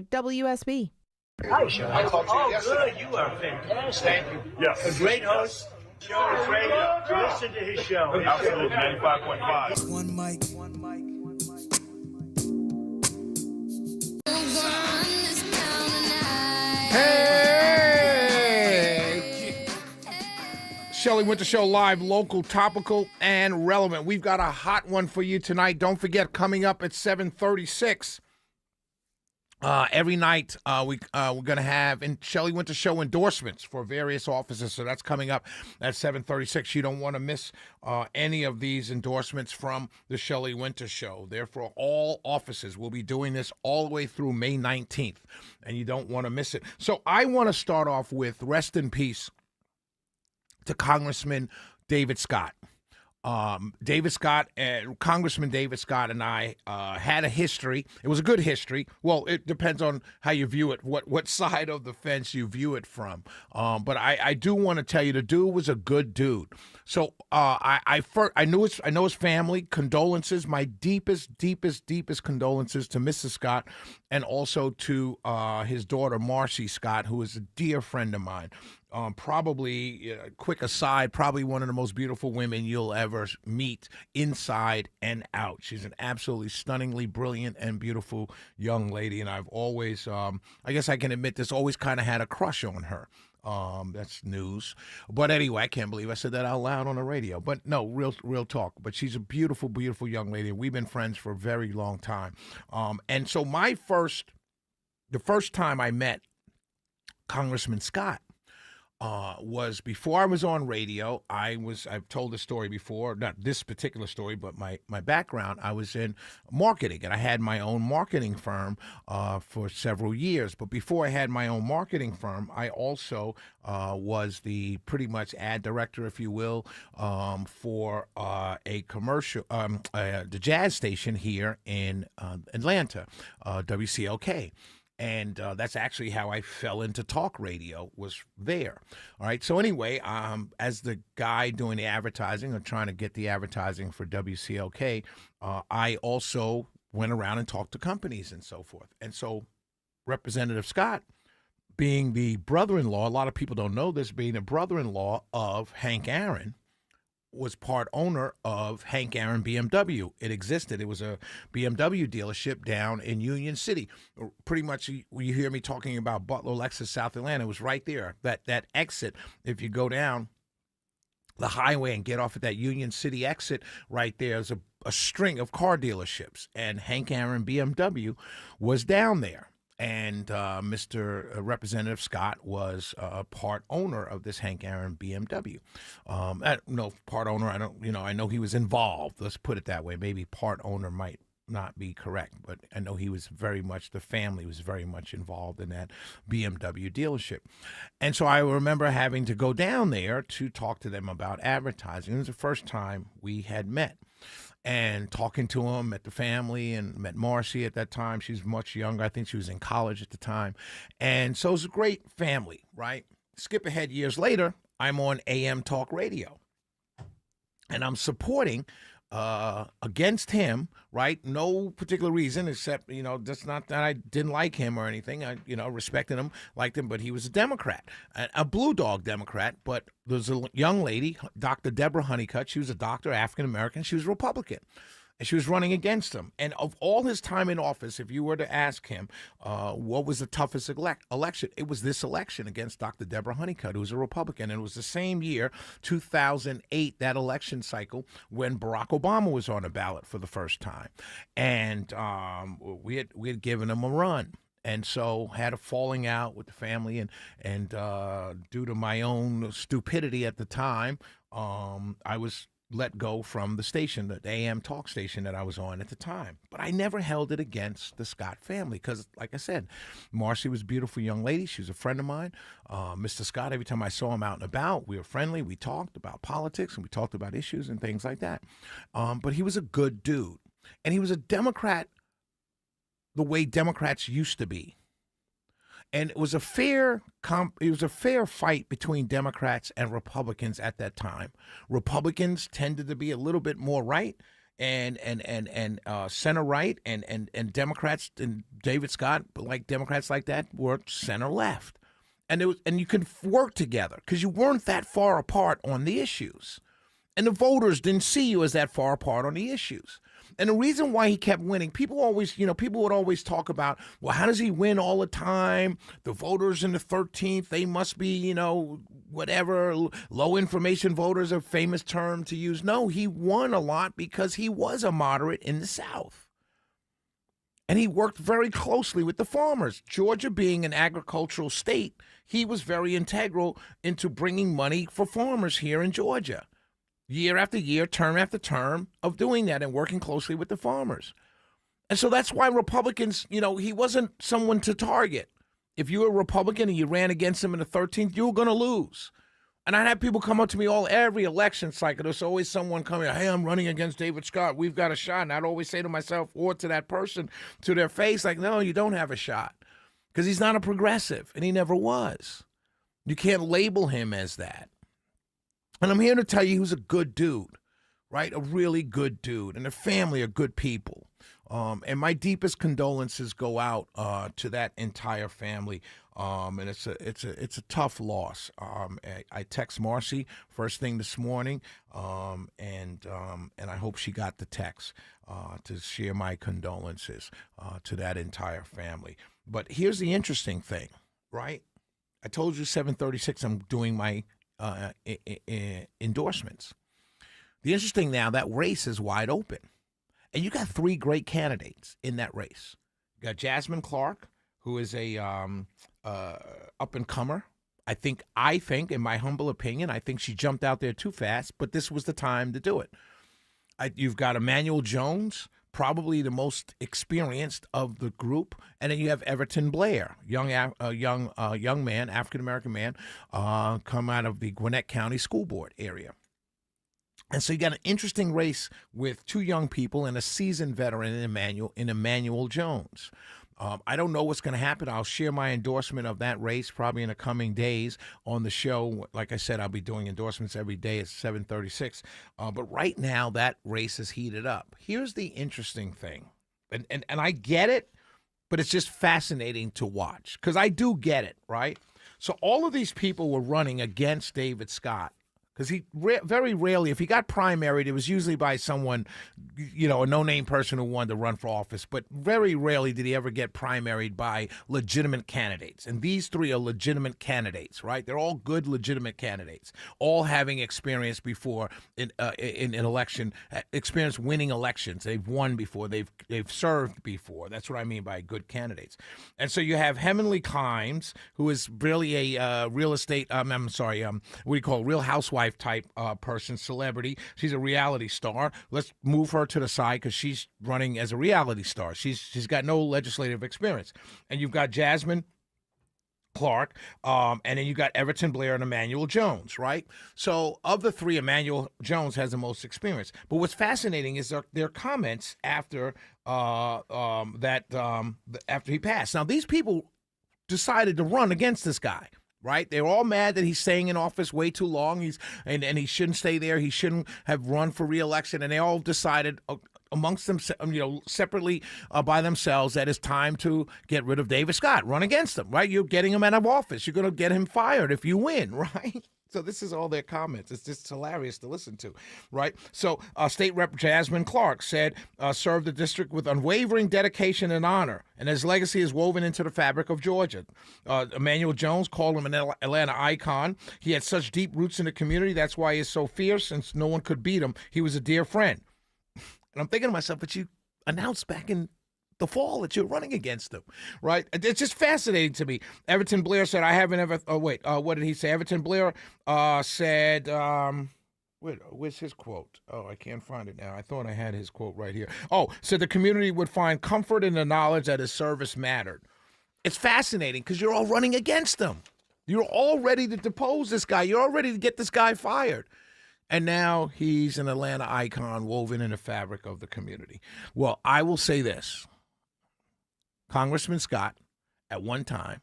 WSB. Hi, Sean. I talked to you yesterday. Good. You are fantastic. Thank you. Yes. A great host. Show is great. Listen to his show. Absolutely, 95.5. One mic. Hey! Shelley Winter Show live, local, topical, and relevant. We've got a hot one for you tonight. Don't forget, coming up at 7:36. Every night we're going to have in Shelley Winter Show endorsements for various offices. So that's coming up at 7:36. You don't want to miss any of these endorsements from the Shelley Winter Show. Therefore, all offices will be doing this all the way through May 19th, and you don't want to miss it. So I want to start off with rest in peace to Congressman David Scott. Congressman David Scott and I had a history. It was a good history. Well, it depends on how you view it, what side of the fence you view it from. But I do want to tell you, the dude was a good dude. So I know his family. Condolences, my deepest condolences to Mrs. Scott, and also to his daughter Marcy Scott, who is a dear friend of mine. Probably, quick aside, probably one of the most beautiful women you'll ever meet inside and out. She's an absolutely stunningly brilliant and beautiful young lady, and I've always, I guess I can admit this, always kind of had a crush on her. That's news. But anyway, I can't believe I said that out loud on the radio. But no, real talk. But she's a beautiful young lady, and we've been friends for a very long time. And so the first time I met Congressman Scott, was before I was on radio. I've told this story before, not this particular story, but my background, I was in marketing, and I had my own marketing firm for several years. But before I had my own marketing firm, I also was the pretty much ad director, if you will, for a commercial, the jazz station here in Atlanta, WCLK. And that's actually how I fell into talk radio, was there. All right. So anyway, as the guy doing the advertising or trying to get the advertising for WCLK, I also went around and talked to companies and so forth. And so Representative Scott, being the brother-in-law, a lot of people don't know this, being a brother-in-law of Hank Aaron, was part owner of Hank Aaron BMW. It existed. It was a BMW dealership down in Union City. Pretty much, you hear me talking about Butler, Lexus, South Atlanta. It was right there. That exit, if you go down the highway and get off at that Union City exit right there, is a string of car dealerships. And Hank Aaron BMW was down there. And Mr. Representative Scott was part owner of this Hank Aaron BMW. I don't know, part owner. I know he was involved. Let's put it that way. Maybe part owner might not be correct, but I know he was the family was very much involved in that BMW dealership. And so I remember having to go down there to talk to them about advertising. It was the first time we had met. And talking to him, met the family, and met Marcy at that time. She's much younger. I think she was in college at the time. And so it was a great family, right? Skip ahead years later, I'm on AM talk radio. And I'm supporting against him, right? No particular reason except, that's not that I didn't like him or anything. I, respected him, liked him, but he was a Democrat, a blue dog Democrat. But there's a young lady, Dr. Deborah Honeycutt. She was a doctor, African-American. She was Republican. And she was running against him. And of all his time in office, if you were to ask him what was the toughest election, it was this election against Dr. Deborah Honeycutt, who was a Republican. And it was the same year, 2008, that election cycle, when Barack Obama was on the ballot for the first time. And we had given him a run. And so had a falling out with the family. And due to my own stupidity at the time, I was let go from the station, the AM talk station that I was on at the time. But I never held it against the Scott family because, like I said, Marcy was a beautiful young lady. She was a friend of mine. Mr. Scott, every time I saw him out and about, we were friendly. We talked about politics and we talked about issues and things like that. But he was a good dude. And he was a Democrat the way Democrats used to be. And it was a fair fight between Democrats and Republicans at that time. Republicans tended to be a little bit more right, and center right and Democrats and David Scott, like Democrats like that, were center left, and you could work together because you weren't that far apart on the issues, and the voters didn't see you as that far apart on the issues. And the reason why he kept winning, people would always talk about, well, how does he win all the time? The voters in the 13th, they must be, whatever, low information voters, a famous term to use. No, he won a lot because he was a moderate in the South. And he worked very closely with the farmers. Georgia being an agricultural state, he was very integral into bringing money for farmers here in Georgia. Year after year, term after term of doing that and working closely with the farmers. And so that's why Republicans, he wasn't someone to target. If you were a Republican and you ran against him in the 13th, you were going to lose. And I'd have people come up to me every election cycle. There's always someone coming, hey, I'm running against David Scott. We've got a shot. And I'd always say to myself or to that person, to their face, like, no, you don't have a shot. Because he's not a progressive, and he never was. You can't label him as that. And I'm here to tell you he was a good dude, right? A really good dude. And the family are good people. And my deepest condolences go out to that entire family. And it's a tough loss. I text Marcy first thing this morning, and I hope she got the text to share my condolences to that entire family. But here's the interesting thing, right? I told you 7:36 I'm doing my endorsements. The interesting now, that race is wide open. And you got three great candidates in that race. You got Jasmine Clark, who is a up-and-comer. I think, in my humble opinion, I think she jumped out there too fast, but this was the time to do it. You've got Emmanuel Jones, probably the most experienced of the group, and then you have Everton Blair, young man, African-American man, come out of the Gwinnett County School Board area. And so you got an interesting race with two young people and a seasoned veteran in Emmanuel Jones. I don't know what's going to happen. I'll share my endorsement of that race probably in the coming days on the show. Like I said, I'll be doing endorsements every day at 7:36. But right now, that race is heated up. Here's the interesting thing, and I get it, but it's just fascinating to watch because I do get it, right? So all of these people were running against David Scott. Because he very rarely, if he got primaried, it was usually by someone, a no-name person who wanted to run for office. But very rarely did he ever get primaried by legitimate candidates. And these three are legitimate candidates, right? They're all good, legitimate candidates, all having experience before in election, experience winning elections. They've won before. They've served before. That's what I mean by good candidates. And so you have Heavenly Kimes, who is really a real housewife type person, celebrity. She's a reality star. Let's move her to the side because she's running as a reality star. She's got no legislative experience. And you've got Jasmine Clark, and then you got Everton Blair and Emmanuel Jones, right? So of the three, Emmanuel Jones has the most experience. But what's fascinating is their comments after after he passed. Now these people decided to run against this guy. Right? They're all mad that he's staying in office way too long. And he shouldn't stay there. He shouldn't have run for re-election. And they all decided amongst themselves, separately by themselves, that it's time to get rid of David Scott. Run against him, right? You're getting him out of office. You're going to get him fired if you win, right? So this is all their comments. It's just hilarious to listen to, right? So State Rep Jasmine Clark said, served the district with unwavering dedication and honor, and his legacy is woven into the fabric of Georgia. Emmanuel Jones called him an Atlanta icon. He had such deep roots in the community. That's why he is so fierce, since no one could beat him. He was a dear friend. And I'm thinking to myself, but you announced back in the fall that you're running against him, right? It's just fascinating to me. Everton Blair said, I haven't ever, what did he say? Everton Blair said, where's his quote? Oh, I can't find it now. I thought I had his quote right here. Oh, said the community would find comfort in the knowledge that his service mattered. It's fascinating because you're all running against him. You're all ready to depose this guy. You're all ready to get this guy fired. And now he's an Atlanta icon woven in the fabric of the community. Well, I will say this. Congressman Scott, at one time,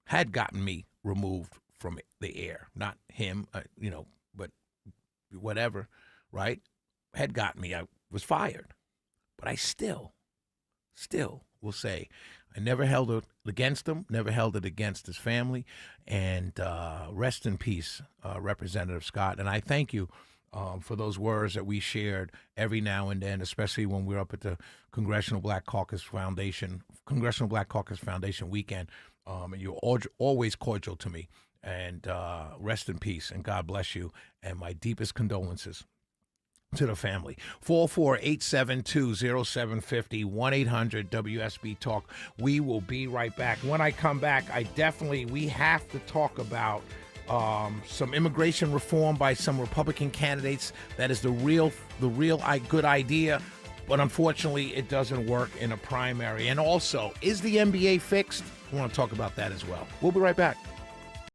had gotten me removed from the air. Not him, but whatever, right? Had gotten me. I was fired. But I still will say I never held it against him, never held it against his family. And rest in peace, Representative Scott. And I thank you for those words that we shared every now and then, especially when we were up at the Congressional Black Caucus Foundation weekend. And you're always cordial to me. And rest in peace, and God bless you, and my deepest condolences to the family. 448-720-0750, 1-800-WSB-TALK. We will be right back. When I come back, we have to talk about some immigration reform by some Republican candidates. That is the real good idea, but unfortunately it doesn't work in a primary. And also, is the NBA fixed? I want to talk about that as well. We'll be right back.